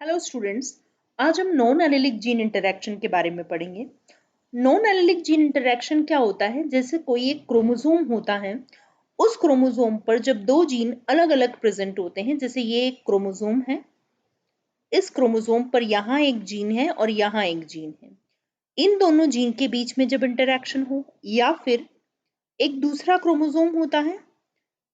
Hello students, आज हम non allylic gene interaction के बारे में पढ़ेंगे। नॉन एलिलिक जीन इंटरैक्शन क्या होता है? जैसे कोई एक क्रोमोसोम होता है, उस क्रोमोसोम पर जब दो जीन अलग-अलग प्रेजेंट होते हैं, जैसे ये एक क्रोमोसोम है, इस क्रोमोसोम पर यहाँ एक जीन है और यहाँ एक जीन है। इन दोनों जीन के बीच में जब इंटरैक्शन हो, या फिर एक दूसरा क्रोमोसोम होता है,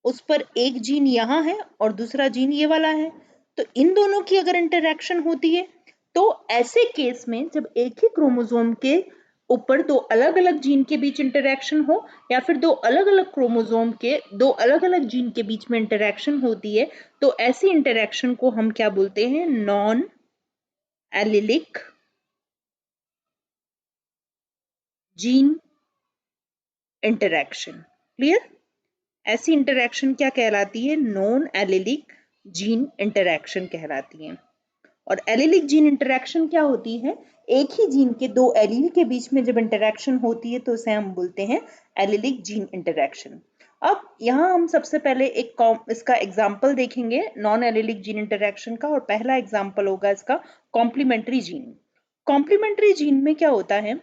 उस पर एक जीन यहाँ है और दूसरा जीन ये वाला है, तो इन दोनों की अगर इंटरैक्शन होती है तो ऐसे केस में जब एक ही क्रोमोसोम के ऊपर दो अलग अलग जीन के बीच इंटरैक्शन हो, या फिर दो अलग अलग क्रोमोसोम के दो अलग अलग जीन के बीच में इंटरैक्शन होती है, तो ऐसी इंटरैक्शन को हम क्या बोलते हैं? Non allylic gene interaction. Clear? ऐसी इंटरैक्शन क्या कहलाती है? नॉन एलिलिक जीन इंटरैक्शन कहलाती है। और एलिलिक जीन इंटरैक्शन क्या होती है? एक ही जीन के दो एलील के बीच में जब इंटरैक्शन होती है तो उसे हम बोलते हैं एलिलिक जीन इंटरैक्शन। अब यहाँ हम सबसे पहले इसका एग्जाम्पल देखेंगे नॉन एलिलिक जीन इंटरैक्शन का, और पहला एग्जाम्पल होगा इसका कॉम्प्लीमेंट्री जीन। कॉम्प्लीमेंट्री जीन में क्या होता है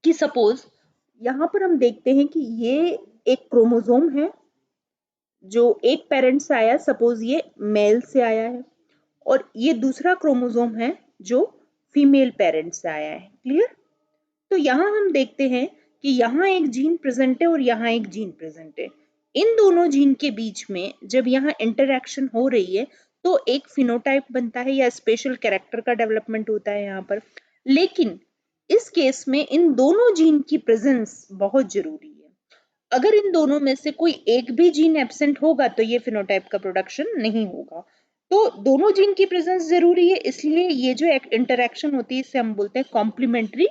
कि सपोज यहाँ पर हम देखते हैं कि ये एक क्रोमोसोम है जो एक पेरेंट से आया, सपोज ये मेल से आया है, और ये दूसरा क्रोमोसोम है जो फीमेल पेरेंट से आया है। क्लियर? तो यहाँ हम देखते हैं कि यहाँ एक जीन प्रेजेंट है और यहाँ एक जीन प्रेजेंट है। इन दोनों जीन के बीच में जब यहाँ इंटरैक्शन हो रही है तो एक फिनोटाइप बनता है या स्पेशल कैरेक्टर का डेवलपमेंट होता है यहाँ पर। लेकिन इस केस में इन दोनों जीन की प्रेजेंस बहुत जरूरी है। अगर इन दोनों में से कोई एक भी जीन एब्सेंट होगा तो ये फिनोटाइप का प्रोडक्शन नहीं होगा। तो दोनों जीन की प्रेजेंस जरूरी है, इसलिए ये जो इंटरैक्शन होती है इसे हम बोलते हैं कॉम्प्लीमेंट्री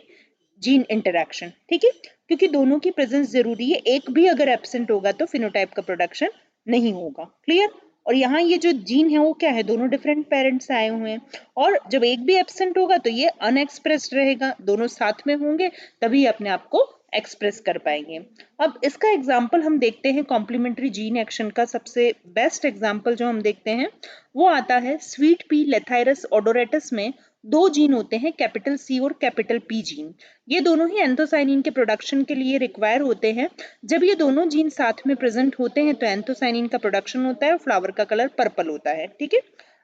जीन इंटरैक्शन। ठीक है, क्योंकि दोनों की प्रेजेंस जरूरी है, एक भी अगर एब्सेंट होगा तो फिनोटाइप का प्रोडक्शन नहीं होगा। क्लियर? और यहाँ ये जो जीन है वो क्या है? दोनों डिफरेंट पेरेंट्स से आए हुए हैं, और जब एक भी एब्सेंट होगा तो ये अनएक्सप्रेस्ड रहेगा, दोनों साथ में होंगे तभी अपने आप को एक्सप्रेस कर पाएंगे। अब इसका एग्जाम्पल हम देखते हैं कॉम्प्लीमेंट्री जीन एक्शन का। सबसे बेस्ट एग्जाम्पल जो हम देखते हैं वो आता है स्वीट पी लेथाइरस ओडोरेटस में दो जीन होते हैं, कैपिटल सी और कैपिटल पी जीन। ये दोनों ही एंथोसाइनिन के प्रोडक्शन के लिए रिक्वायर होते हैं। जब ये दोनों जीन साथ में प्रेजेंट होते हैं तो एंथोसाइनिन का प्रोडक्शन होता है और फ्लावर का कलर पर्पल होता है। ठीक है,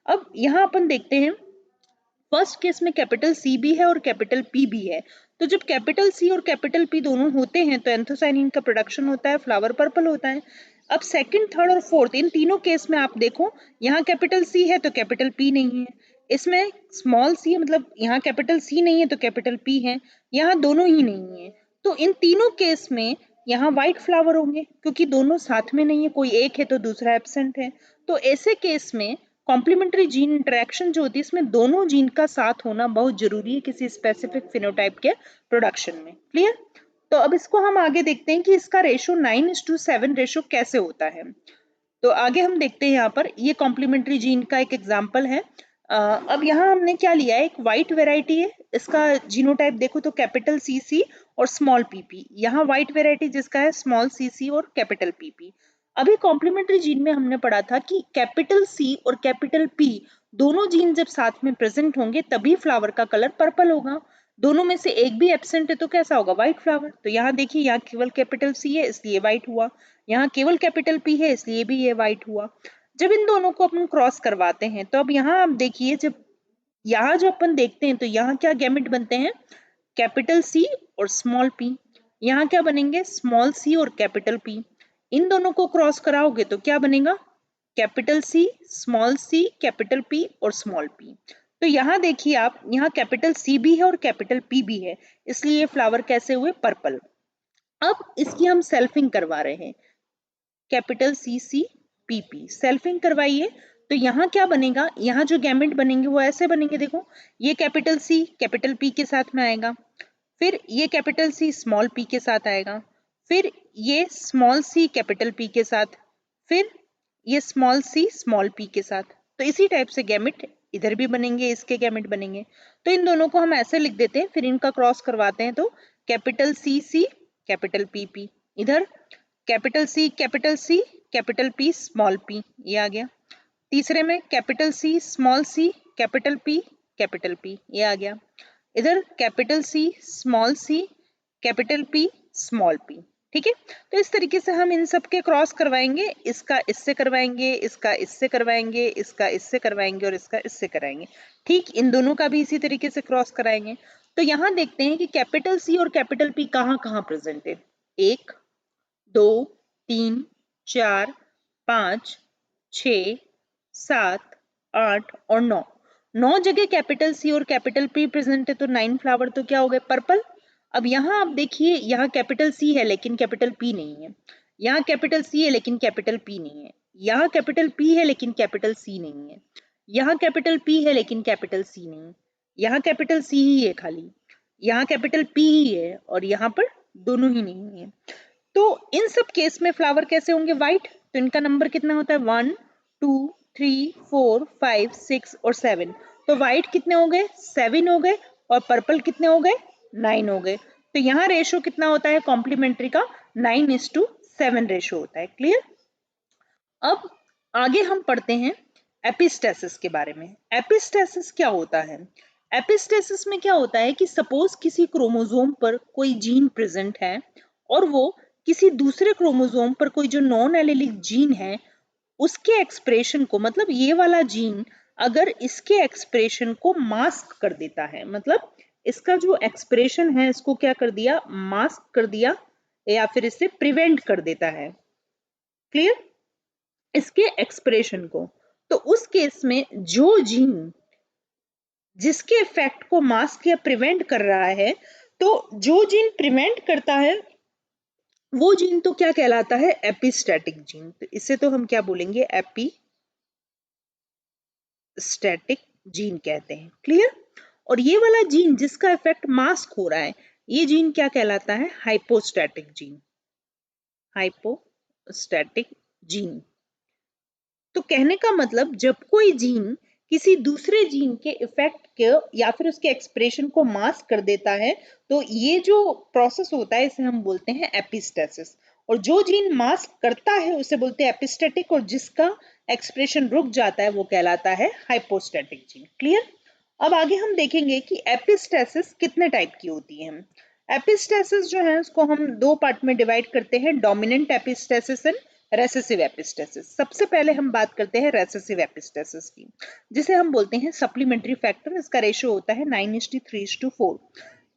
अब यहाँ अपन देखते हैं फर्स्ट केस में कैपिटल सी भी है और कैपिटल पी भी है। तो जब कैपिटल सी और कैपिटल पी दोनों होते हैं तो एंथोसाइनिन का प्रोडक्शन होता है, फ्लावर पर्पल होता है। अब सेकंड, थर्ड और फोर्थ इन तीनों केस में आप देखो, यहाँ कैपिटल सी है तो कैपिटल पी नहीं है, इसमें स्मॉल सी है, मतलब यहाँ कैपिटल सी नहीं है तो कैपिटल पी है, यहाँ दोनों ही नहीं है। तो इन तीनों केस में यहाँ व्हाइट फ्लावर होंगे क्योंकि दोनों साथ में नहीं है, कोई एक है तो दूसरा एब्सेंट है। तो ऐसे केस में कॉम्प्लीमेंट्री जीन इंटरेक्शन जो होती है इसमें दोनों जीन का साथ होना बहुत जरूरी है किसी स्पेसिफिक फिनोटाइप के प्रोडक्शन में। क्लियर? तो अब इसको हम आगे देखते हैं कि इसका रेशो 9:7 रेशो कैसे होता है। तो आगे हम देखते हैं, यहाँ पर ये कॉम्प्लीमेंट्री जीन का एक एग्जाम्पल है। अब यहाँ हमने क्या लिया है, एक व्हाइट वेराइटी है, इसका जीनोटाइप देखो तो कैपिटल सी सी और स्मॉल पीपी। यहाँ व्हाइट वेराइटी जिसका है स्मॉल सी सी और कैपिटल पीपी। अभी कॉम्प्लीमेंट्री जीन में हमने पढ़ा था कि कैपिटल सी और कैपिटल पी दोनों जीन जब साथ में प्रेजेंट होंगे तभी फ्लावर का कलर पर्पल होगा। दोनों में से एक भी एब्सेंट है तो कैसा होगा? White flower. तो यहाँ देखिए, यहाँ केवल कैपिटल सी है इसलिए व्हाइट हुआ, यहाँ केवल कैपिटल पी है इसलिए भी ये व्हाइट हुआ। जब इन दोनों को अपन क्रॉस करवाते हैं तो अब यहाँ आप देखिए, जब यहाँ जो अपन देखते हैं तो यहाँ क्या गैमेट बनते हैं? कैपिटल सी और स्मॉल पी। यहाँ क्या बनेंगे? स्मॉल सी और कैपिटल पी। इन दोनों को क्रॉस कराओगे तो क्या बनेगा? Capital C, small C, capital P और स्मॉल पी। तो यहाँ देखिए आप, यहाँ कैपिटल सी भी है और कैपिटल पी भी है, इसलिए ये फ्लावर कैसे हुए? पर्पल। अब इसकी हम सेल्फिंग करवा रहे हैं, capital C C P P selfing करवाइए। तो यहाँ क्या बनेगा? यहाँ जो गैमेट बनेंगे वो ऐसे बनेंगे, देखो ये कैपिटल सी कैपिटल पी के साथ में आएगा, फिर ये कैपिटल सी स्मॉल पी के साथ आएगा, फिर ये स्मॉल सी कैपिटल पी के साथ, फिर ये स्मॉल सी स्मॉल पी के साथ। तो इसी टाइप से गैमेट इधर भी बनेंगे, इसके गैमेट बनेंगे। तो इन दोनों को हम ऐसे लिख देते हैं, फिर इनका क्रॉस करवाते हैं तो capital C C capital P P, इधर capital C capital P small P, ये आ गया। तीसरे में capital C, small C, capital P, ये आ गया। इधर capital C, small C, capital P, small P. ठीक है, तो इस तरीके से हम इन सब के क्रॉस करवाएंगे, इसका इससे करवाएंगे, इसका इससे करवाएंगे, इसका इससे करवाएंगे और इसका इससे कराएंगे। ठीक इन दोनों का भी इसी तरीके से क्रॉस कराएंगे। तो यहां देखते हैं कि कैपिटल सी और कैपिटल पी कहां कहां प्रेजेंट है। 1 2 3 4 5 6 7 8 और 9, 9 जगह कैपिटल सी और कैपिटल पी प्रेजेंट है, तो 9 फ्लावर तो क्या हो गए, पर्पल। अब यहाँ आप देखिए, यहाँ कैपिटल सी है लेकिन कैपिटल पी नहीं है, यहाँ कैपिटल सी है लेकिन कैपिटल पी नहीं है, यहाँ कैपिटल पी है लेकिन कैपिटल सी नहीं है, यहाँ कैपिटल पी है लेकिन कैपिटल सी नहीं है, यहाँ कैपिटल सी ही है खाली, यहाँ कैपिटल पी ही है और यहाँ पर दोनों ही नहीं है। तो इन सब केस में फ्लावर कैसे होंगे, व्हाइट। तो इनका नंबर कितना होता है, 1 2 3 4 5 6 और 7। तो व्हाइट कितने हो गए, 7 हो गए, और पर्पल कितने हो गए, 9 हो गए। तो यहाँ रेशो कितना होता है कॉम्प्लीमेंट्री का, 9:7 रेशो होता है। क्लियर। अब आगे हम पढ़ते हैं एपिस्टेसिस के बारे में। एपिस्टेसिस क्या होता है, एपिस्टेसिस में क्या होता है कि सपोज किसी क्रोमोसोम पर कोई जीन प्रेजेंट है और वो किसी दूसरे क्रोमोसोम पर कोई जो नॉन एलेलिक जीन है उसके एक्सप्रेशन को, मतलब ये वाला जीन अगर इसके एक्सप्रेशन को मास्क कर देता है, मतलब इसका जो एक्सप्रेशन है इसको क्या कर दिया, मास्क कर दिया, या फिर इसे प्रिवेंट कर देता है। क्लियर, इसके एक्सप्रेशन को। तो उस केस में जो जीन जिसके इफेक्ट को मास्क या प्रिवेंट कर रहा है, तो जो जीन प्रिवेंट करता है वो जीन तो क्या कहलाता है, एपिस्टैटिक जीन। तो इसे तो हम क्या बोलेंगे, एपिस्टैटिक जीन कहते हैं। क्लियर। और ये वाला जीन जिसका इफेक्ट मास्क हो रहा है, ये जीन क्या कहलाता है, हाइपोस्टैटिक जीन। Hypostatic gene. तो कहने का मतलब जब कोई जीन किसी दूसरे जीन के इफेक्ट के या फिर उसके एक्सप्रेशन को मास्क कर देता है, तो ये जो प्रोसेस होता है इसे हम बोलते हैं एपिस्टेसिस। और जो जीन मास्क करता है उसे बोलते हैं एपिस्टेटिक, और जिसका एक्सप्रेशन रुक जाता है वो कहलाता है हाइपोस्टैटिक जीन। क्लियर। अब आगे हम देखेंगे कि एपिस्टेसिस कितने टाइप की होती है। एपिस्टेसिस जो है उसको हम दो पार्ट में डिवाइड करते हैं, dominant epistasis and recessive epistasis. सबसे पहले हम बात करते हैं रेसेसिव एपिस्टेसिस की, जिसे हम बोलते हैं सप्लीमेंट्री फैक्टर। इसका रेशियो होता है 9:3:4।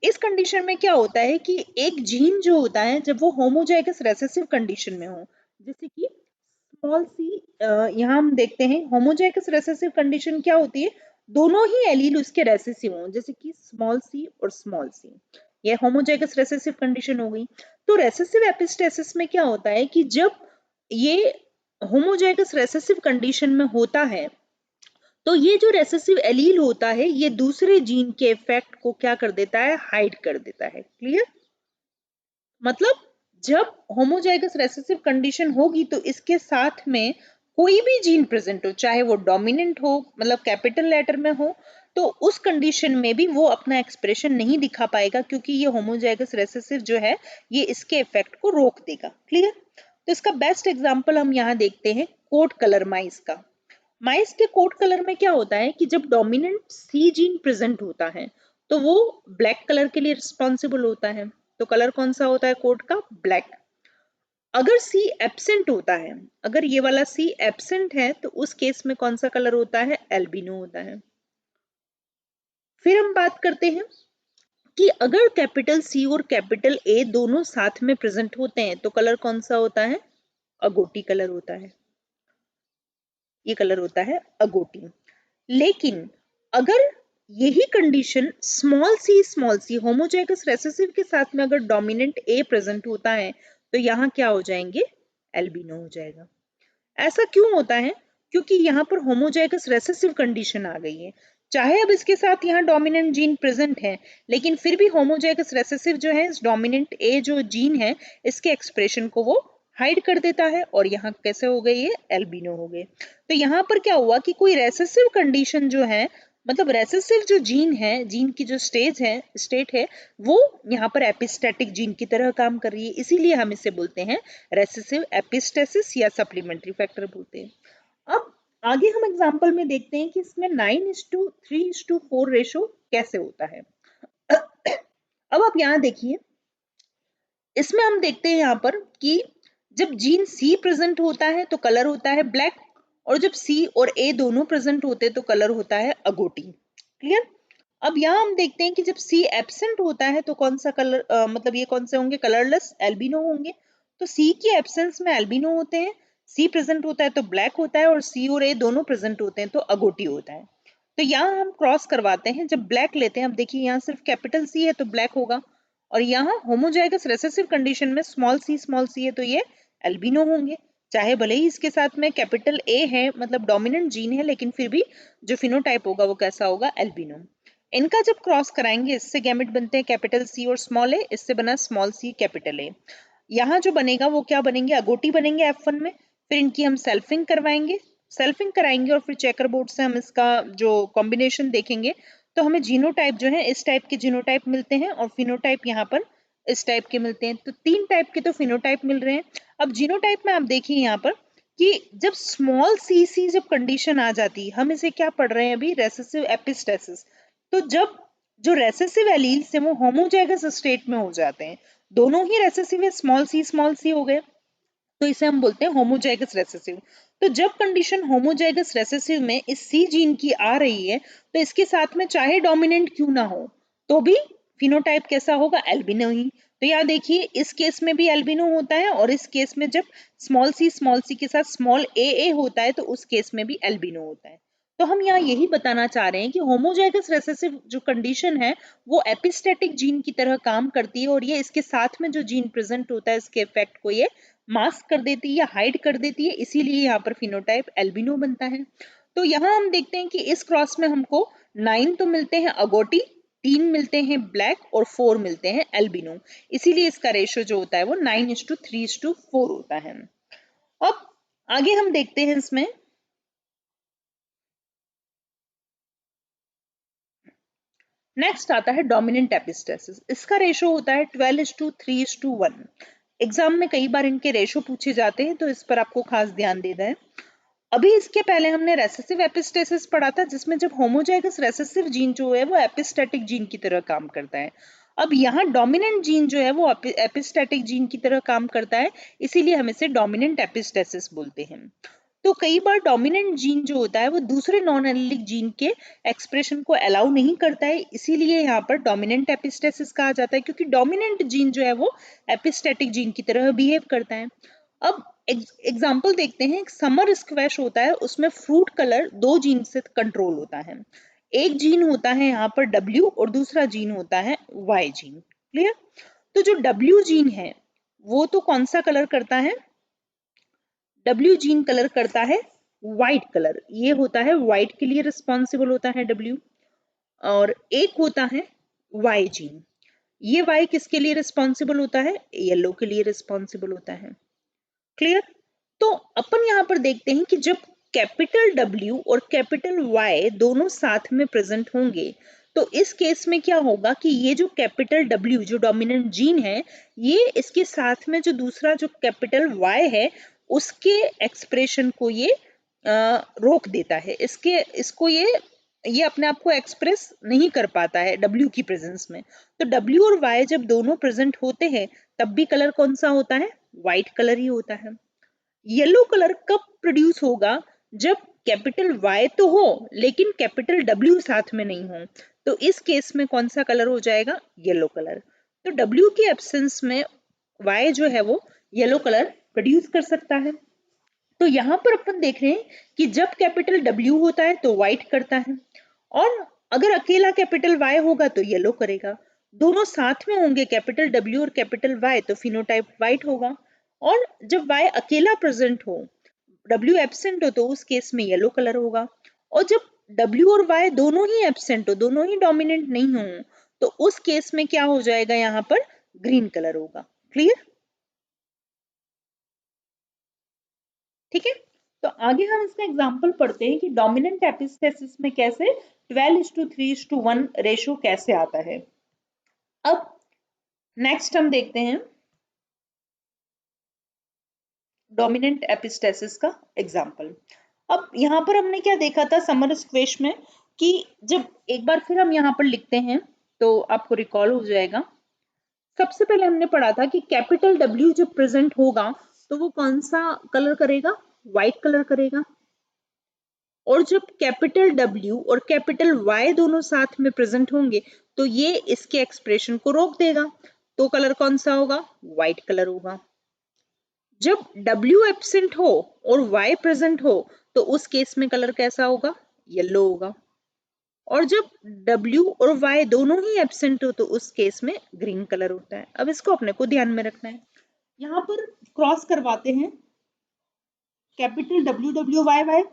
इस कंडीशन में क्या होता है कि एक जीन जो होता है जब वो होमोजाइगस रेसेसिव कंडीशन में हो, जैसे कि स्मॉल सी, यहाँ हम देखते हैं होमोजाइगस रेसेसिव कंडीशन क्या होती है, दोनों ही एलील उसके रेसेसिव हों, जैसे कि स्मॉल सी और स्मॉल सी, ये होमोजाइगस रेसेसिव कंडीशन हो गई। तो रेसेसिव एपिस्टेसिस में क्या होता है कि जब ये होमोजाइगस रेसेसिव कंडीशन में होता है, तो ये जो रेसेसिव एलील होता है ये दूसरे जीन के इफेक्ट को क्या कर देता है, हाइड कर देता है। क्लियर। मतलब जब होमोजाइगस रेसेसिव कंडीशन होगी तो इसके साथ में कोई भी जीन प्रेजेंट हो, चाहे वो डोमिनेंट हो, मतलब कैपिटल लेटर में हो, तो उस कंडीशन में भी वो अपना एक्सप्रेशन नहीं दिखा पाएगा, क्योंकि ये होमोजाइगस रेसेसिव जो है ये इसके इफेक्ट को रोक देगा। क्लियर। तो इसका बेस्ट एग्जांपल हम यहाँ देखते हैं कोट कलर माइस का। माइस के कोट कलर में क्या होता है कि जब डोमिनेंट सी जीन प्रेजेंट होता है तो वो ब्लैक कलर के लिए रिस्पॉन्सिबल होता है। तो कलर कौन सा होता है कोट का, ब्लैक। अगर सी एब्सेंट होता है, अगर ये वाला सी एब्सेंट है, तो उस केस में कौन सा कलर होता है, एल्बिनो होता है। फिर हम बात करते हैं कि अगर कैपिटल सी और कैपिटल ए दोनों साथ में प्रेजेंट होते हैं तो कलर कौन सा होता है, अगोटी कलर होता है। ये कलर होता है अगोटी। लेकिन अगर यही condition small C homozygous recessive के साथ में अगर डोमिनेंट ए प्रेजेंट होता है, तो यहाँ क्या हो जाएंगे, एल्बिनो हो जाएगा। ऐसा क्यों होता है, क्योंकि यहाँ पर होमोजाइगस रेसेसिव कंडीशन आ गई है। चाहे अब इसके साथ यहाँ डोमिनेंट जीन प्रेजेंट है, लेकिन फिर भी होमोजाइगस रेसेसिव जो है, इस डोमिनेंट ए जो जीन है इसके एक्सप्रेशन को वो हाइड कर देता है, और यहाँ कैसे हो गए, ये एल्बिनो हो गए। तो यहाँ पर क्या हुआ कि कोई रेसेसिव कंडीशन जो है, मतलब रेसेसिव जो जीन है, जीन की जो स्टेट है वो यहाँ पर एपिस्टेटिक जीन की तरह काम कर रही है, इसीलिए हम इसे बोलते हैं रेसेसिव एपिस्टेसिस या सप्लीमेंट्री फैक्टर बोलते हैं। अब आगे हम एग्जाम्पल में देखते हैं कि इसमें 9:3:4 रेशो कैसे होता है। अब आप यहाँ देखिए, इसमें हम देखते हैं यहाँ पर कि जब जीन सी प्रेजेंट होता है तो कलर होता है ब्लैक, और जब सी और ए दोनों प्रेजेंट होते हैं तो कलर होता है अगोटी। क्लियर। अब यहाँ हम देखते हैं कि जब सी एब्सेंट होता है तो कौन सा कलर, मतलब ये कौन से होंगे, कलरलेस एल्बिनो होंगे। तो सी की एब्सेंस में एल्बिनो होते हैं, सी प्रेजेंट होता है तो ब्लैक होता है, और सी और ए दोनों प्रेजेंट होते हैं तो अगोटी होता है। तो यहाँ हम क्रॉस करवाते हैं, जब ब्लैक लेते हैं, अब देखिए यहाँ सिर्फ कैपिटल सी है तो ब्लैक होगा, और यहाँ होमोजाइगस रेसेसिव कंडीशन में स्मॉल सी है तो ये एल्बिनो होंगे। चाहे भले ही इसके साथ में कैपिटल ए है, मतलब डोमिनेंट जीन है, लेकिन फिर भी जो फिनोटाइप होगा वो कैसा होगा, एल्बिनो। इनका जब क्रॉस कराएंगे, इससे गैमेट बनते हैं कैपिटल सी और स्मॉल ए, इससे बना स्मॉल सी कैपिटल ए। यहाँ जो बनेगा वो क्या बनेंगे, अगोटी बनेंगे F1 में। फिर इनकी हम सेल्फिंग करवाएंगे, सेल्फिंग कराएंगे, और फिर चेकर बोर्ड से हम इसका जो कॉम्बिनेशन देखेंगे तो हमें जीनोटाइप जो है इस टाइप के जीनोटाइप मिलते हैं, और फिनोटाइप यहाँ पर इस टाइप के मिलते हैं। तो 3 टाइप के तो फिनोटाइप मिल रहे हैं। अब जीनोटाइप में आप देखिए यहाँ पर कि जब स्मॉल सी जब कंडीशन आ जाती, हम इसे क्या पढ़ रहे हैं अभी, रेसेसिव एपिस्टेसिस। तो जब जो रेसेसिव एलील्स हैं वो होमोजाइगस स्टेट में हो जाते हैं, दोनों ही रेसेसिव है, स्मॉल सी हो गए, तो इसे हम बोलते हैं होमोजाइगस रेसेसिव। तो जब कंडीशन होमोजाइगस रेसेसिव में इस सी जीन की आ रही है, तो इसके साथ में चाहे डोमिनेंट क्यों ना हो तो भी फिनोटाइप कैसा होगा, एल्बिनो ही। तो यहाँ देखिए इस केस में भी एल्बिनो होता है, और इस केस में जब स्मॉल सी के साथ स्मॉल ए होता है तो उस केस में भी एल्बिनो होता है। तो हम यहाँ यही बताना चाह रहे हैं कि होमोजाइगस रेसेसिव जो कंडीशन है वो एपिस्टेटिक जीन की तरह काम करती है, और ये इसके साथ में जो जीन प्रेजेंट होता है इसके इफेक्ट को ये मास्क कर देती है या हाइड कर देती है, इसीलिए यहाँ पर फिनोटाइप एल्बिनो बनता है। तो यहाँ हम देखते हैं कि इस क्रॉस में हमको 9 तो मिलते हैं अगोटी, 3 मिलते हैं ब्लैक, और 4 मिलते हैं एल्बिनो, इसीलिए इसका रेशियो जो होता है वो 9:3:4 होता है। अब आगे हम देखते हैं इसमें, नेक्स्ट आता है डोमिनेंट एपिस्टेसिस। इसका रेशो होता है 12:3:1। एग्जाम में कई बार इनके रेशो पूछे जाते हैं तो इस पर आपको खास ध्यान देना है। अभी इसके पहले हमने रेसेसिव एपिस्टेसिस पढ़ा था, जिसमें जब होमोजाइगस रेसेसिव जीन जो है वो एपिस्टेटिक जीन की तरह काम करता है। अब यहाँ डोमिनेंट जीन जो है वो एपिस्टेटिक जीन की तरह काम करता है, इसीलिए हम इसे डोमिनेंट एपिस्टेसिस बोलते हैं। तो कई बार डोमिनेंट जीन जो होता है वो दूसरे नॉन एलिलिक जीन के एक्सप्रेशन को अलाउ नहीं करता है, इसीलिए यहाँ पर डोमिनेंट एपिस्टेसिस कहा जाता है, क्योंकि डोमिनेंट जीन जो है वो एपिस्टेटिक जीन की तरह बिहेव करता है। अब एग्जाम्पल देखते हैं, एक समर स्क्वैश होता है, उसमें फ्रूट कलर 2 जीन से कंट्रोल होता है। एक जीन होता है यहाँ पर W, और दूसरा जीन होता है Y जीन। क्लियर। तो जो W जीन है वो तो कौन सा कलर करता है, W जीन कलर करता है व्हाइट कलर, ये होता है व्हाइट के लिए रिस्पॉन्सिबल होता है W। और एक होता है Y जीन, ये Y किसके लिए रिस्पॉन्सिबल होता है, येलो के लिए रिस्पॉन्सिबल होता है। क्लियर। तो अपन यहाँ पर देखते हैं कि जब कैपिटल W और कैपिटल Y दोनों साथ में प्रेजेंट होंगे तो इस केस में क्या होगा कि ये जो कैपिटल W जो डोमिनेंट जीन है, ये इसके साथ में जो दूसरा जो कैपिटल Y है उसके एक्सप्रेशन को ये रोक देता है, इसको ये अपने आप को एक्सप्रेस नहीं कर पाता है W की प्रेजेंस में। तो W और Y जब दोनों प्रेजेंट होते हैं तब भी कलर कौन सा होता है, व्हाइट कलर ही होता है। येलो कलर कब प्रोड्यूस होगा, जब कैपिटल Y तो हो लेकिन कैपिटल W साथ में नहीं हो, तो इस केस में कौन सा कलर हो जाएगा, येलो कलर। तो W की एब्सेंस में Y जो है वो येलो कलर प्रोड्यूस कर सकता है। तो यहाँ पर अपन देख रहे हैं कि जब कैपिटल W होता है तो व्हाइट करता है, और अगर अकेला कैपिटल Y होगा तो येलो करेगा। दोनों साथ में होंगे कैपिटल W और कैपिटल Y तो फिनोटाइप व्हाइट होगा, और जब Y अकेला प्रेजेंट हो, W एब्सेंट हो, तो उस केस में येलो कलर होगा। और जब W और Y दोनों ही एब्सेंट हो, दोनों ही डोमिनेंट नहीं हो, तो उस केस में क्या हो जाएगा, यहाँ पर ग्रीन कलर होगा। क्लियर। ठीक है। तो आगे हम इसका एग्जांपल पढ़ते हैं कि डोमिनेंट एपिस्टेसिस में कैसे 12:3:1 रेशो कैसे आता है। अब नेक्स्ट हम देखते हैं डोमिनेंट एपिस्टेसिस का एग्जांपल। अब यहाँ पर हमने क्या देखा था समर स्क्वेश में कि जब एक बार फिर हम यहाँ पर लिखते हैं तो आपको रिकॉल हो जाएगा। सबसे पहले हमने पढ़ा था कि कैपिटल W जब प्रेजेंट होगा तो वो कौन सा कलर करेगा, व्हाइट कलर करेगा। और जब कैपिटल W और कैपिटल Y दोनों साथ में प्रेजेंट होंगे तो ये इसके एक्सप्रेशन को रोक देगा, तो कलर कौन सा होगा, व्हाइट कलर होगा। जब W एब्सेंट हो और Y प्रेजेंट हो तो उस केस में कलर कैसा होगा, येलो होगा। और जब W और Y दोनों ही एब्सेंट हो तो उस केस में ग्रीन कलर होता है। अब इसको अपने को ध्यान में रखना है। यहाँ पर क्रॉस करवाते हैं कैपिटल WWYY,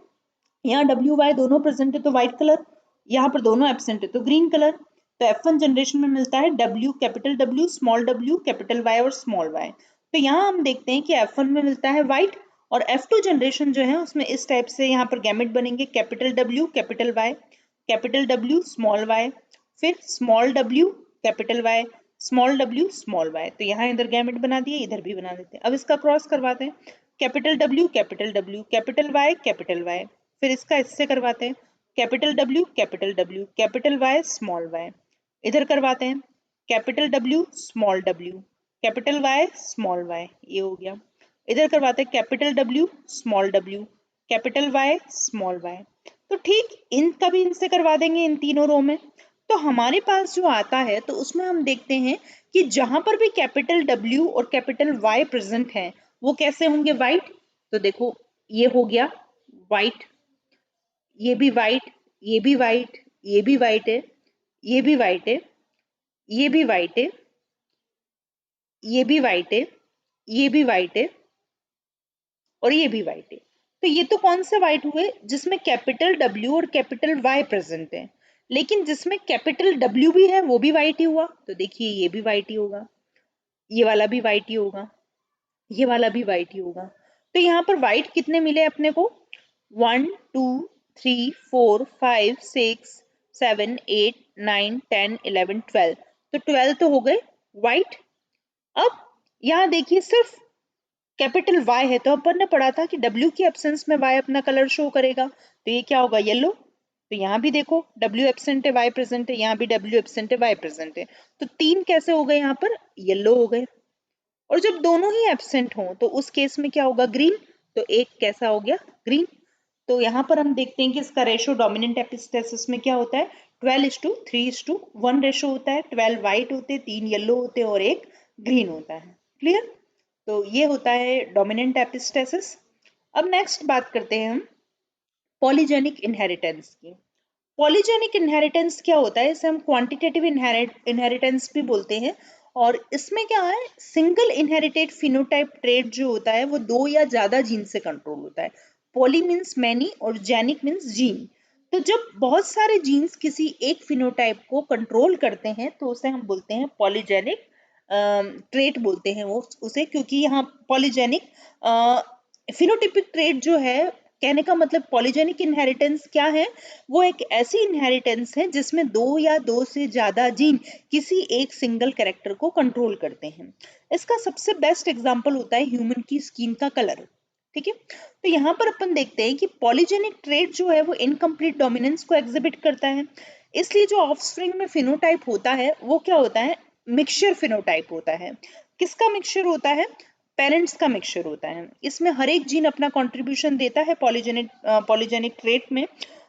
यहाँ WY दोनों प्रेजेंट है तो व्हाइट कलर, यहाँ पर दोनों एब्सेंट है तो ग्रीन कलर। तो F1 जनरेशन में मिलता है W capital W small w capital Y और स्मॉल y। तो यहाँ हम देखते हैं कि F1 में मिलता है व्हाइट और F2 जनरेशन जो है उसमें इस टाइप से यहाँ पर गैमेट बनेंगे capital W capital Y capital W small y, फिर small w capital Y small w small y। तो यहाँ इधर गैमेट बना दिए, इधर भी बना देते हैं। अब इसका क्रॉस करवाते हैं capital W capital W capital Y capital Y, फिर इसका इससे करवाते हैं capital W capital W capital Y small y, इधर करवाते हैं capital W small w capital Y small y, ये हो गया। इधर करवाते हैं capital W small w capital Y small y। तो ठीक इनका भी इनसे करवा देंगे इन तीनों रो में। तो हमारे पास जो आता है तो उसमें हम देखते हैं कि जहां पर भी कैपिटल W और कैपिटल Y प्रेजेंट है वो कैसे होंगे, व्हाइट। तो देखो ये हो गया व्हाइट, ये भी व्हाइट, ये भी व्हाइट, ये भी व्हाइट है, ये भी व्हाइट है, ये भी व्हाइट है, ये भी व्हाइट है, ये भी व्हाइट है और ये भी व्हाइट है। तो ये तो कौन से व्हाइट हुए, जिसमें कैपिटल W और कैपिटल Y प्रेजेंट है। लेकिन जिसमें कैपिटल W भी है वो भी व्हाइट ही हुआ। तो देखिए ये भी व्हाइट ही होगा, ये वाला भी व्हाइट ही होगा, ये वाला भी व्हाइट ही होगा। तो यहाँ पर व्हाइट कितने मिले अपने को, 1 2 3 4 5 6 7 8 9 10 11 12। तो 12 तो हो गए व्हाइट। अब यहाँ देखिए सिर्फ कैपिटल Y है तो अपन ने पढ़ा था कि W की एब्सेंस में Y अपना कलर शो करेगा, तो ये क्या होगा, येलो। तो यहाँ भी देखो W एब्सेंट है Y प्रेजेंट है, यहाँ भी W एब्सेंट है Y प्रेजेंट है, तो तीन कैसे हो गए, यहाँ पर येलो हो गए। और जब दोनों ही एब्सेंट हों तो उस केस में क्या होगा, ग्रीन। तो एक कैसा हो गया, ग्रीन। तो यहाँ पर हम देखते हैं कि इसका रेशो डोमिनेंट एपिस्टेसिस में क्या होता है, 12:3:1 रेशो होता है। 12 व्हाइट होते हैं, 3 येलो होते हैं और एक ग्रीन होता है। क्लियर। तो ये होता है डोमिनेंट एपिस्टेसिस। अब नेक्स्ट बात करते हैं हम पॉलीजेनिक इनहेरिटेंस की। पॉलीजेनिक इनहेरिटेंस क्या होता है, इसे हम क्वांटिटेटिव इनहेरिटेंस भी बोलते हैं। और इसमें क्या है, सिंगल इनहेरिटेड फिनोटाइप ट्रेट जो होता है वो 2 या ज्यादा जीन से कंट्रोल होता है। पॉली मीन्स मैनी और जेनिक मीन्स जीन। तो जब बहुत सारे जीन्स किसी एक फिनोटाइप को कंट्रोल करते हैं तो उसे हम बोलते हैं पॉलीजेनिक ट्रेट बोलते हैं वो उसे, क्योंकि यहाँ पॉलीजेनिक फिनोटिपिक ट्रेट जो है, कहने का मतलब पॉलीजेनिक इनहेरिटेंस क्या है, वो एक ऐसी इनहेरिटेंस है जिसमें 2 या 2 से ज्यादा जीन किसी एक सिंगल कैरेक्टर को कंट्रोल करते हैं। इसका सबसे बेस्ट एग्जांपल होता है ह्यूमन की स्किन का कलर। ठीक है। तो यहाँ पर अपन देखते हैं कि पॉलीजेनिक ट्रेट जो है वो इनकम्प्लीट डोमिनेंस को एग्जिबिट करता है। इसलिए जो ऑफस्प्रिंग में फिनोटाइप होता है वो क्या होता है, मिक्सचर फिनोटाइप होता है। किसका मिक्सचर होता है, पेरेंट्स का मिक्सचर होता है। इसमें हर एक जीन अपना कंट्रीब्यूशन देता है पॉलीजेनिक ट्रेट में।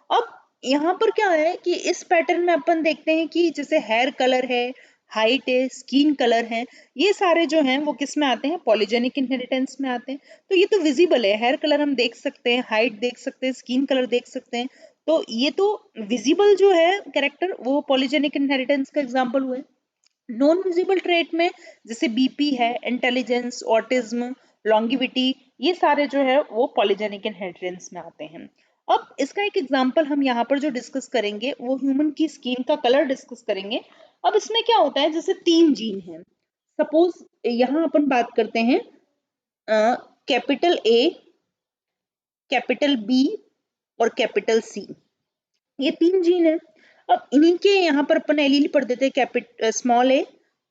अब यहाँ पर क्या है कि इस पैटर्न में अपन देखते हैं कि जैसे हेयर कलर है, हाइट है, स्किन कलर है, ये सारे जो हैं वो किस में आते हैं, पॉलीजेनिक इनहेरिटेंस में आते हैं। तो ये तो विजिबल है, हेयर कलर हम देख सकते हैं, हाइट देख सकते हैं, स्किन कलर देख सकते हैं। तो ये तो विजिबल जो है कैरेक्टर वो पॉलीजेनिक इनहेरिटेंस का एग्जाम्पल हुए। नॉन विजिबल ट्रेट में जैसे बीपी है, इंटेलिजेंस, ऑटिज्म, लॉन्गिविटी, ये सारे जो है वो पॉलीजेनिक इनहेरिटेंस में आते हैं। अब इसका एक एग्जांपल हम यहाँ पर जो डिस्कस करेंगे वो ह्यूमन की स्किन का कलर डिस्कस करेंगे। अब इसमें क्या होता है, जैसे 3 जीन हैं, सपोज यहाँ अपन बात करते हैं कैपिटल A, कैपिटल B और कैपिटल C, ये 3 जीन है। अब इन्हीं के यहाँ पर अपन एलील पढ़ देते हैं, स्मॉल a,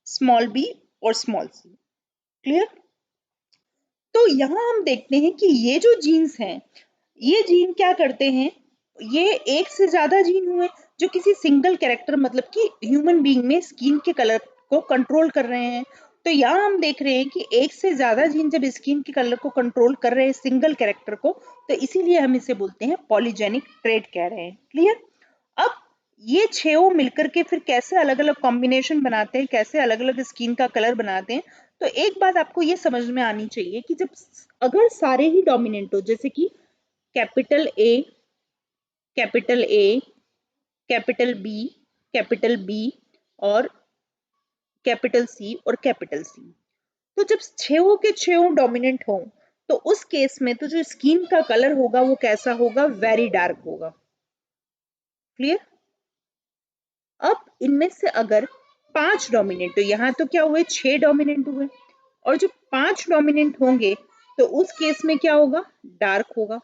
स्मॉल b और स्मॉल c। क्लियर। तो यहाँ हम देखते हैं कि ये जो जीन्स हैं ये जीन क्या करते हैं, ये एक से ज्यादा जीन हुए जो किसी सिंगल कैरेक्टर मतलब कि ह्यूमन बीइंग में स्किन के कलर को कंट्रोल कर रहे हैं। तो यहाँ हम देख रहे हैं कि एक से ज्यादा जीन जब स्किन के कलर को कंट्रोल कर रहे हैं सिंगल कैरेक्टर को, तो इसीलिए हम इसे बोलते हैं पॉलीजेनिक ट्रेट कह रहे हैं। क्लियर? अब ये छो मिलकर के फिर कैसे अलग अलग कॉम्बिनेशन बनाते हैं, कैसे अलग अलग स्किन का कलर बनाते हैं। तो एक बात आपको ये समझ में आनी चाहिए कि जब अगर सारे ही डोमिनेंट हो, जैसे कि capital A, capital A, capital B, capital B और कैपिटल सी और कैपिटल सी, तो जब छो के छो डोमिनेंट हो तो उस केस में तो जो स्किन का कलर होगा वो कैसा होगा, वेरी डार्क होगा। क्लियर? अब इनमें से अगर 5 डोमिनेंट, तो यहां तो क्या हुए, 6 डोमिनेंट हुए, और जो 5 डोमिनेंट होंगे तो उस केस में क्या होगा, डार्क होगा।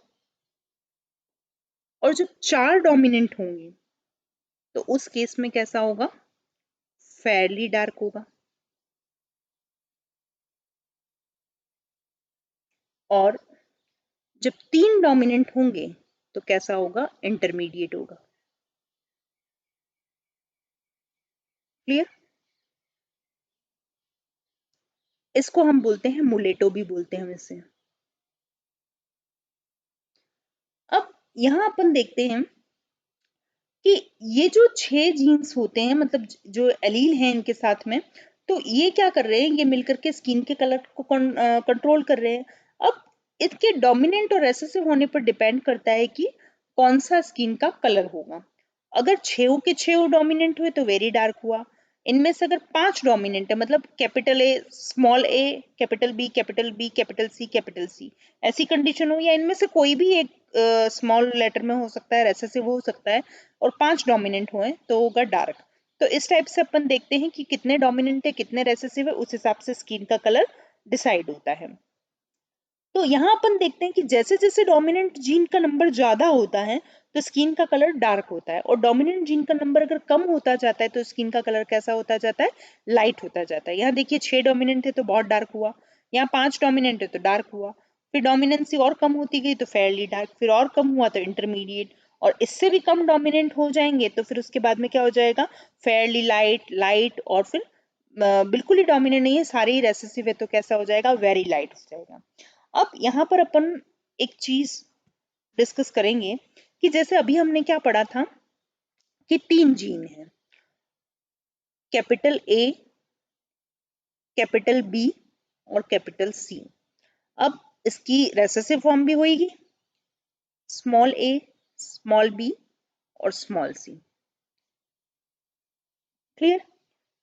और जब 4 डोमिनेंट होंगे तो उस केस में कैसा होगा, फेयरली डार्क होगा। और जब 3 डोमिनेंट होंगे तो कैसा होगा, इंटरमीडिएट होगा। क्लियर? इसको हम बोलते हैं मुलेटो भी बोलते हैं इसे। अब यहां अपन देखते हैं कि ये जो 6 जीन्स होते हैं, मतलब जो एलील हैं इनके साथ में, तो ये क्या कर रहे हैं, ये मिलकर के स्किन के कलर को कंट्रोल कर रहे हैं। अब इसके डोमिनेंट और रेसेसिव होने पर डिपेंड करता है कि कौन सा स्किन का कलर होगा। अगर 6 के 6 डोमिनेंट हुए तो वेरी डार्क हुआ। इनमें से अगर 5 डोमिनेंट है, मतलब capital A, capital B, capital B, capital C, ऐसी कंडीशन हो, या इनमें से कोई भी एक स्मॉल लेटर में हो सकता है, रेसेसिव हो सकता है, और 5 डोमिनेंट हुए तो होगा डार्क। तो इस टाइप से अपन देखते हैं कि कितने डोमिनेंट है, कितने रेसेसिव है, उस हिसाब से स्किन का कलर डिसाइड होता है। तो यहाँ अपन देखते हैं कि जैसे जैसे डोमिनेंट जीन का नंबर ज्यादा होता है तो स्किन का कलर डार्क होता है, और डोमिनेंट जीन का नंबर अगर कम होता जाता है तो स्किन का कलर कैसा होता जाता है, लाइट होता जाता है। यहाँ देखिए 6 डोमिनेंट है तो बहुत डार्क हुआ, यहाँ 5 डोमिनेंट है तो डार्क हुआ, फिर डोमिनेंसी और कम होती गई तो फेयरली डार्क, फिर और कम हुआ तो इंटरमीडिएट, और इससे भी कम डोमिनेंट हो जाएंगे तो फिर उसके बाद में क्या हो जाएगा, फेयरली लाइट, लाइट, और फिर बिल्कुल ही डोमिनेंट नहीं है, सारे ही रेसेसिव है तो कैसा हो जाएगा, वेरी लाइट हो जाएगा। अब यहाँ पर अपन एक चीज डिस्कस करेंगे कि जैसे अभी हमने क्या पढ़ा था कि 3 जीन है, कैपिटल ए, कैपिटल बी और कैपिटल सी। अब इसकी रेसेसिव फॉर्म भी होगी, स्मॉल ए, स्मॉल बी और स्मॉल सी। क्लियर?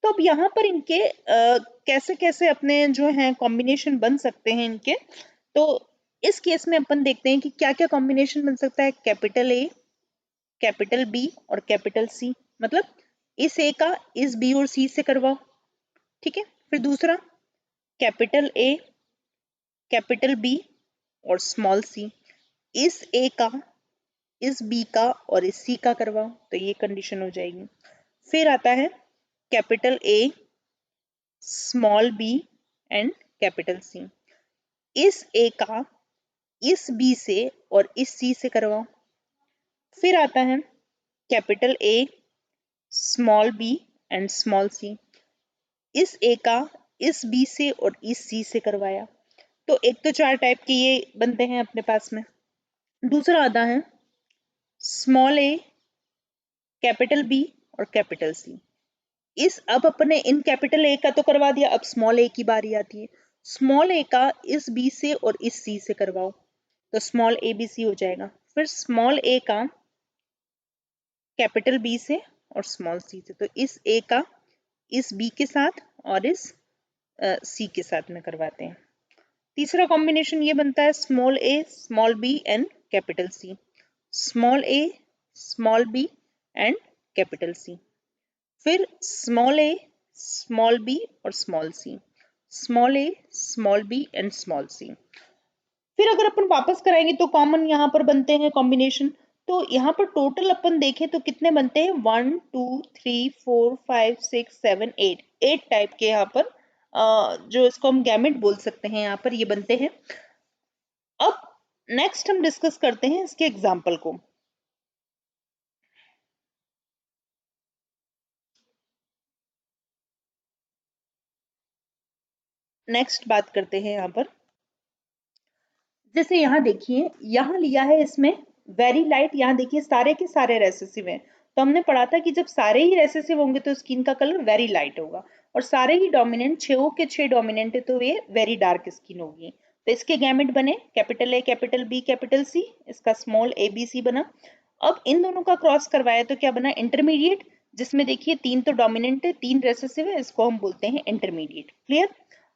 तो अब यहाँ पर इनके कैसे कैसे अपने जो है कॉम्बिनेशन बन सकते हैं इनके, तो इस केस में अपन देखते हैं कि क्या क्या कॉम्बिनेशन बन सकता है, कैपिटल ए, कैपिटल बी और कैपिटल सी, मतलब इस ए का इस बी और सी से करवाओ। ठीक है? फिर दूसरा, कैपिटल ए, कैपिटल बी और स्मॉल सी, इस ए का इस बी का और इस सी का करवाओ, तो ये कंडीशन हो जाएगी। फिर आता है capital A, small B and capital C, इस ए का इस बी से और इस सी से करवाओ। फिर आता है capital A, small B and small C, इस ए का इस बी से और इस सी से करवाया। तो एक तो 4 टाइप के ये बनते हैं अपने पास में। दूसरा आता है स्मॉल ए, कैपिटल बी और कैपिटल सी, इस अब अपने इन कैपिटल ए का तो करवा दिया, अब स्मॉल ए की बारी आती है, स्मॉल ए का इस बी से और इस सी से करवाओ, तो स्मॉल ए बी सी हो जाएगा। फिर स्मॉल ए का कैपिटल बी से और स्मॉल सी से, तो इस ए का इस बी के साथ और इस सी के साथ में करवाते हैं। तीसरा कॉम्बिनेशन ये बनता है small A, small B and capital C, small A, small B and capital C, फिर स्मॉल ए, स्मॉल बी और small C, small A, small B and small C. फिर अगर अपन वापस कराएंगे तो कॉमन यहाँ पर बनते हैं कॉम्बिनेशन, तो यहाँ पर टोटल अपन देखें तो कितने बनते हैं, 1 2 3 4 5 6 7 8, 8 टाइप के यहाँ पर जो इसको हम गैमेट बोल सकते हैं यहाँ पर ये बनते हैं। अब नेक्स्ट हम डिस्कस करते हैं इसके एग्जाम्पल को। नेक्स्ट बात करते हैं यहाँ पर, जैसे यहाँ देखिए, यहाँ लिया है इसमें वेरी लाइट, यहाँ देखिए सारे के सारे रेसेसिव हैं, तो हमने पढ़ा था कि जब सारे ही रेसेसिव होंगे तो स्किन का कलर वेरी लाइट होगा, और सारे ही डोमिनेंट, 6 के 6 डोमिनेंट है तो ये वेरी डार्क स्किन होगी। तो इसके गैमेट बने capital A capital B capital C, इसका स्मॉल ए बी सी बना। अब इन दोनों का क्रॉस करवाया तो क्या बना, इंटरमीडिएट, जिसमें देखिए 3 तो डोमिनेंट है 3 रेसेसिव है, इसको हम बोलते हैं इंटरमीडिएट। क्लियर।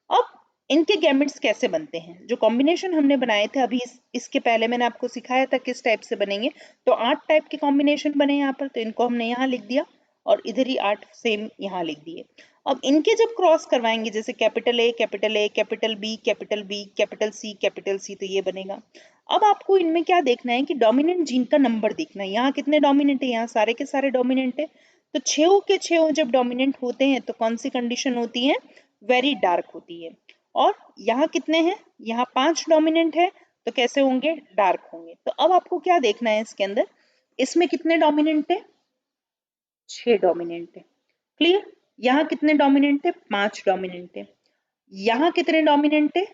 अब इनके गैमेट्स कैसे बनते हैं, जो कॉम्बिनेशन हमने बनाए थे अभी इसके पहले मैंने आपको सिखाया था किस टाइप से बनेंगे, तो 8 टाइप के कॉम्बिनेशन बने यहाँ पर, तो इनको हमने यहाँ लिख दिया और इधर ही 8 सेम यहाँ लिख दिए। अब इनके जब क्रॉस करवाएंगे, जैसे capital A capital A capital B capital B capital C, तो ये बनेगा। अब आपको इनमें क्या देखना है कि डोमिनेंट जीन का नंबर देखना है, यहाँ कितने डोमिनेंट है, यहाँ सारे के सारे डोमिनेंट है, तो 6 के 6 जब डोमिनेंट होते हैं तो कौन सी कंडीशन होती है, वेरी डार्क होती है। और यहाँ कितने हैं, यहाँ 5 डोमिनेंट है, तो कैसे होंगे, डार्क होंगे। तो अब आपको क्या देखना है इसके अंदर, इसमें कितने डोमिनेंट है, 6 डोमिनेंट है। क्लियर। यहाँ कितने डोमिनेंट है, 5 डोमिनेंट है। यहाँ कितने डोमिनेंट है,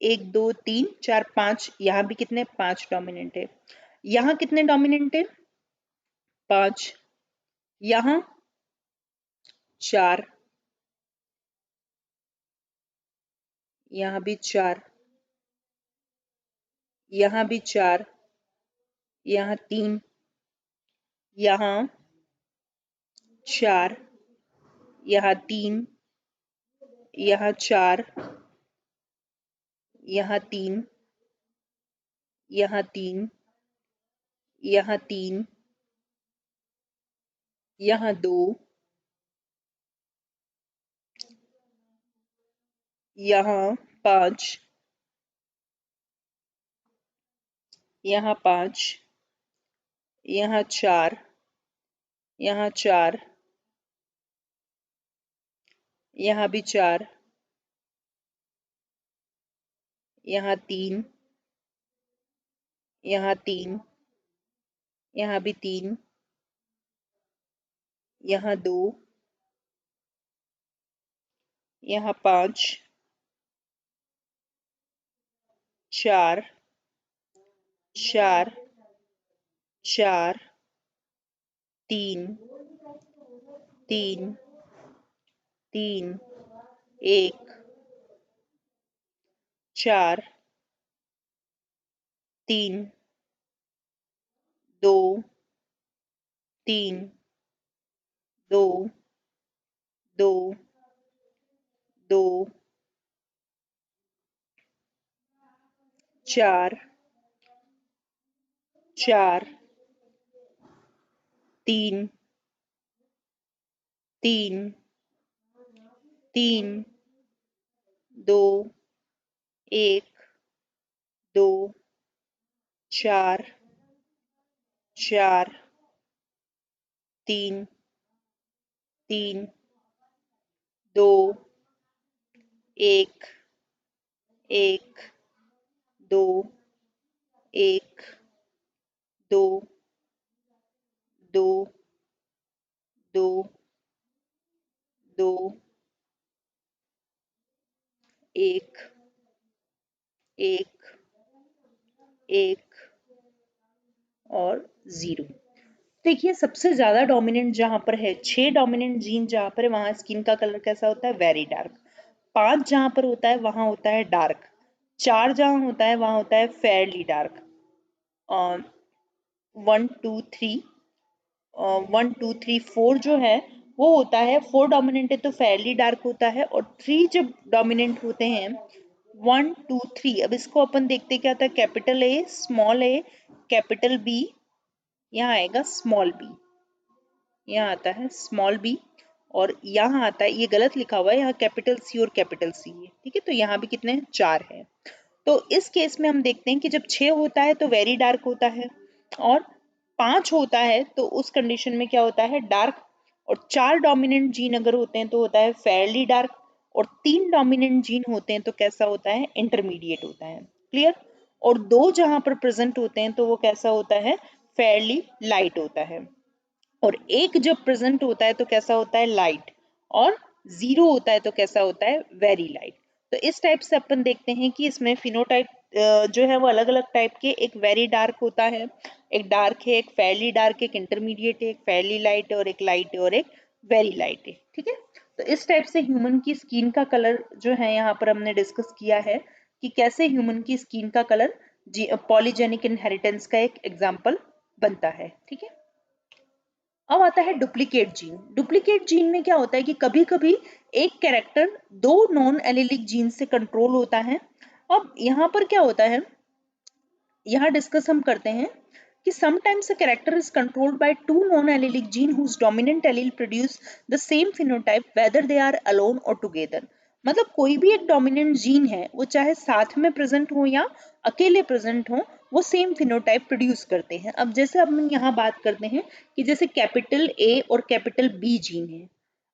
1 2 3 4 5, यहाँ भी कितने, 5 डोमिनेंट है। यहाँ कितने डोमिनेंट है, 5, यहाँ 4, यहाँ भी 4, यहाँ भी 4, यहाँ 3, यहाँ 4, यहाँ 3, यहाँ 4, यहाँ 3, यहाँ 3, यहाँ 3, यहाँ 2, यहाँ 5, यहाँ 5, यहाँ 4, यहाँ 4, यहाँ भी 4, यहाँ 3, यहाँ 3, यहाँ भी 3, यहाँ 2, यहाँ 5, 4, 4, 4, 3, 3, 3, 1, 4, 3, 2, 3, 2, 2, 2, 4, 4, 3, 3, 3, 2, 1, 2, 4, 4, 3, 3, 2, 1, 1, 2, 1, 2, 2, 2, 2, 1, 1, 1 और 0। देखिए सबसे ज्यादा डोमिनेंट जहां पर है, 6 डोमिनेंट जीन जहां पर है, वहां स्किन का कलर कैसा होता है, वेरी डार्क। 5 जहां पर होता है वहां होता है डार्क। 4 जहां होता है वहां होता है फेयरली डार्क। 1 2 3 1 2 3 4 जो है वो होता है, 4 डोमिनेंट है तो फेयरली डार्क होता है, और 3 जब डोमिनेंट होते हैं, 1 2 3, अब इसको अपन देखते क्या होता है, capital A small A capital B, यहाँ आएगा स्मॉल बी, यहाँ आता है स्मॉल बी, और यहाँ आता है, ये गलत लिखा हुआ है, यहाँ कैपिटल सी और कैपिटल सी है, ठीक है, तो यहाँ भी कितने हैं, 4 है। तो इस केस में हम देखते हैं कि जब 6 होता है तो वेरी डार्क होता है, और 5 होता है तो उस कंडीशन में क्या होता है, डार्क, और 4 डोमिनेंट जीन अगर होते हैं तो होता है फेयरली डार्क, और 3 डोमिनेंट जीन होते हैं तो कैसा होता है, इंटरमीडिएट होता है। क्लियर। और 2 जहां पर प्रेजेंट होते हैं तो वो कैसा होता है, फेयरली लाइट होता है। और 1 जब प्रेजेंट होता है तो कैसा होता है, लाइट, और 0 होता है तो कैसा होता है, वेरी लाइट। तो इस टाइप से अपन देखते हैं कि इसमें फिनोटाइप जो है वो अलग अलग टाइप के, एक वेरी डार्क होता है, एक डार्क है, एक फेयरली डार्क, एक इंटरमीडिएट है, एक फेयरली लाइट है, और एक लाइट है, और एक वेरी लाइट है। ठीक है, तो इस टाइप से ह्यूमन की स्किन का कलर जो है यहाँ पर हमने डिस्कस किया है कि कैसे ह्यूमन की स्किन का कलर पॉलीजेनिक इनहेरिटेंस का एक एग्जाम्पल बनता है। ठीक है, अब आता है डुप्लीकेट जीन। डुप्लीकेट जीन में क्या होता है कि कभी कभी एक कैरेक्टर 2 नॉन एलिलिक जीन से कंट्रोल होता है। अब यहाँ पर क्या होता है, यहाँ डिस्कस हम करते हैं कि sometimes a character is controlled by 2 non-allelic gene whose dominant allele produce the same phenotype whether they are alone or together। मतलब कोई भी एक डोमिनेंट जीन है, वो चाहे साथ में प्रेजेंट हो या अकेले प्रेजेंट हो, वो सेम फिनोटाइप प्रोड्यूस करते हैं। अब जैसे हम यहाँ बात करते हैं कि जैसे कैपिटल ए और कैपिटल बी जीन है,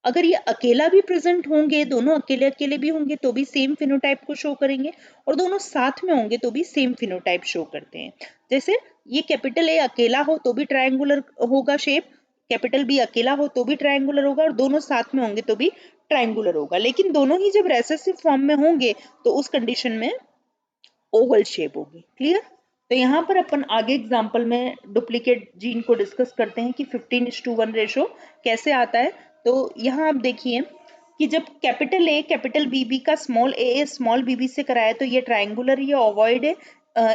अगर ये अकेला भी प्रेजेंट होंगे, दोनों अकेले अकेले भी होंगे तो भी सेम फिनोटाइप को शो करेंगे, और दोनों साथ में होंगे तो भी सेम फिनोटाइप शो करते हैं। जैसे ये कैपिटल ए अकेला हो तो भी ट्रायंगुलर होगा शेप, कैपिटल बी अकेला हो तो भी ट्रायंगुलर होगा, और दोनों साथ में होंगे तो भी ट्रायंगुलर होगा। लेकिन दोनों ही जब रेसेसिव फॉर्म में होंगे तो उस कंडीशन में ओवल शेप होगी। क्लियर? तो यहाँ पर अपन आगे एग्जांपल में डुप्लीकेट जीन को डिस्कस करते हैं कि 15:1 रेशो कैसे आता है। तो यहाँ आप देखिए कि जब कैपिटल ए कैपिटल बी का स्मॉल ए स्मॉल बी से कराया तो ये ट्रायंगुलर, ये ओवॉइड है।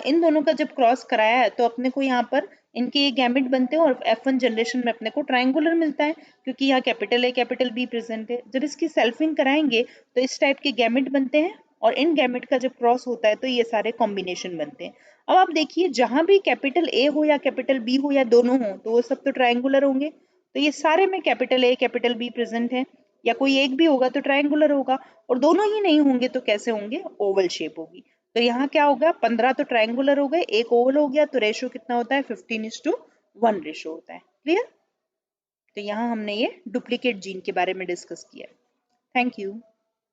इन दोनों का जब क्रॉस कराया है तो अपने को यहाँ पर इनके ये गैमेट बनते हैं, और F1 जनरेशन में अपने को ट्रायंगुलर मिलता है क्योंकि यहाँ capital A capital be present है। जब इसकी सेल्फिंग कराएंगे तो इस टाइप के गैमेट बनते हैं, और इन गैमेट का जब क्रॉस होता है तो ये सारे कॉम्बिनेशन बनते हैं। अब आप देखिए जहां भी कैपिटल ए हो या कैपिटल बी हो या दोनों हो तो वो सब तो ट्रायंगुलर होंगे। तो ये सारे में capital A capital be present है, या कोई एक भी होगा तो ट्रायंगुलर होगा, और दोनों ही नहीं होंगे तो कैसे होंगे, ओवल शेप होगी। तो यहाँ क्या होगा, 15 तो ट्रायंगुलर हो गए, एक ओवल हो गया, तो रेशो कितना होता है, 15:1 रेशो होता है। क्लियर? तो यहाँ हमने ये डुप्लीकेट जीन के बारे में डिस्कस किया। Thank you.